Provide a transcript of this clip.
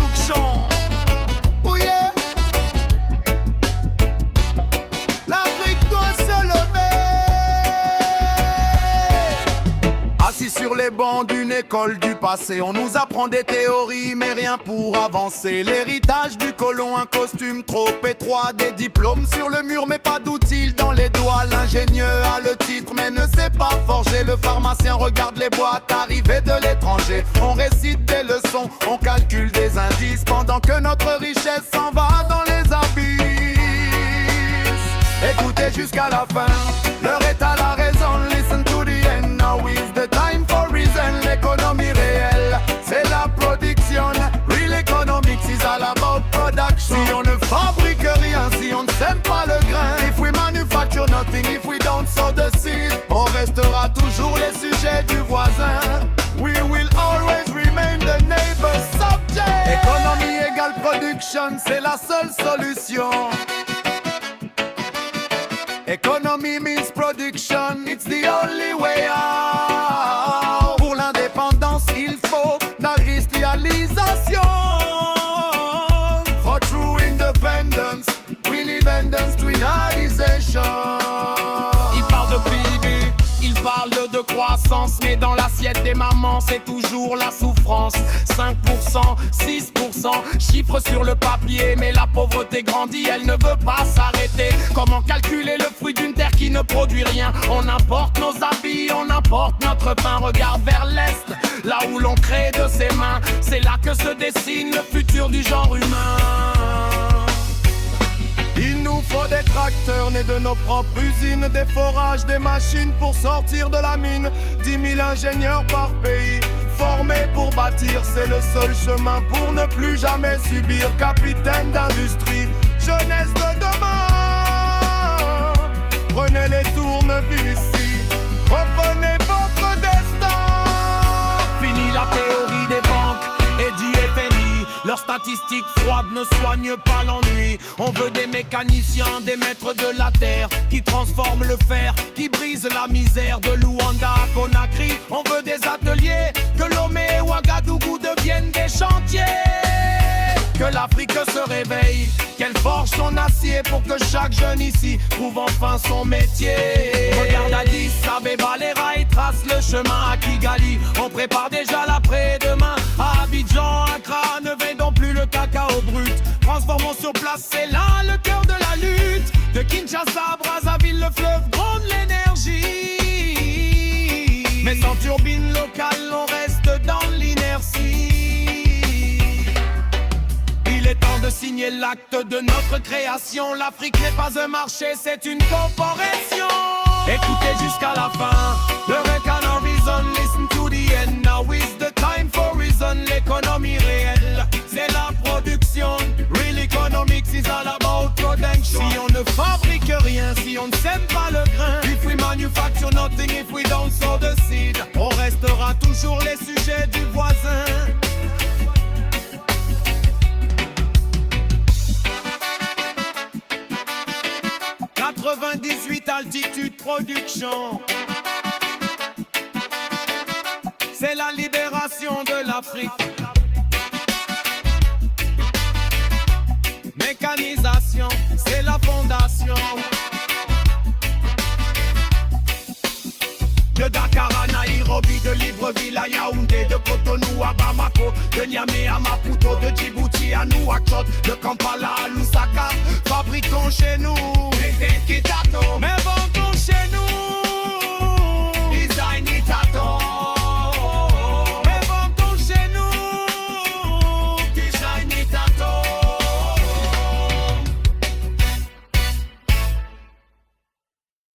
Production. Oh yeah. L'Afrique doit se lever. Assis sur les bancs d'une école du passé, on nous apprend des théories mais rien pour avancer. L'héritage du colon, un costume trop étroit, des diplômes sur le mur mais pas d'outils dans les doigts. L'ingénieur a le titre mais ne sait pas forger. Le pharmacien regarde les boîtes arrivées de l'étranger. On récite des leçons, on calcule des indices, pendant que notre richesse s'en va dans les abysses. Écoutez jusqu'à la fin, l'heure est à la raison. Listen to the end, now is the time for reason. L'économie réelle, c'est la production. Real economics is all about production. Si on ne fabrique rien, si on ne sème pas le grain, if we manufacture nothing, if we don't sow the seed, on restera toujours les sujets du voisin. We will always remain the neighbor's subject. Économie égale production, c'est la seule solution. Economy means production, it's the only way out. Pour l'indépendance, il faut l'industrialisation. For true independence, we need industrialization. Il parle de PIB, il parle de croissance, mais dans l'assiette des mamans, c'est toujours la souffrance. 5%, 6%, chiffres sur le papier, mais la pauvreté grandit, elle ne veut pas s'arrêter. Comment calculer le fruit d'une terre qui ne produit rien? On importe nos habits, on importe notre pain. Regarde vers l'Est, là où l'on crée de ses mains. C'est là que se dessine le futur du genre humain. Il nous faut des tracteurs nés de nos propres usines, des forages, des machines pour sortir de la mine. 10 000 ingénieurs par pays, formés pour bâtir, c'est le seul chemin pour ne plus jamais subir. Capitaine d'industrie, jeunesse de demain, prenez les tournevis ici, reprenez votre destin. Fini la théorie des banques et du FMI. Leurs statistiques froides ne soignent pas l'ennui. On veut des mécaniciens, des maîtres de la terre, qui transforment le fer, qui brisent la misère. De Luanda à Conakry, on veut des ateliers, que Lomé et Ouagadougou deviennent des chantiers. Que l'Afrique se réveille, qu'elle forge son acier, pour que chaque jeune ici trouve enfin son métier. Regarde Addis Abeba, les rails tracent le chemin à Kigali. On prépare déjà l'après-demain. À Abidjan, Accra, ne vendons plus le cacao brut. Transformons sur place, c'est là le cœur de la lutte. De Kinshasa à Brazzaville, le fleuve gronde l'énergie. Mais sans turbine locale, on reste dans l'inertie. Il est temps de signer l'acte de notre création. L'Afrique n'est pas un marché, c'est une corporation. Écoutez jusqu'à la fin, the record of reason, listen to the end. Now is the time for reason. L'économie réelle, c'est la production. Real economics is all about production. Si on ne fabrique rien, si on ne sème pas le grain, if we manufacture nothing, if we don't sow the seed, on restera toujours les sujets du voisin. 98 altitude production. C'est la libération de l'Afrique. Mécanisation, c'est la fondation. De Dakar à Nairobi, de Libreville à Yaoundé, de Cotonou à Bamako, de Niamey à Maputo, de Djibouti à Nouakchott, de Kampala à Lusaka, fabriquons chez nous.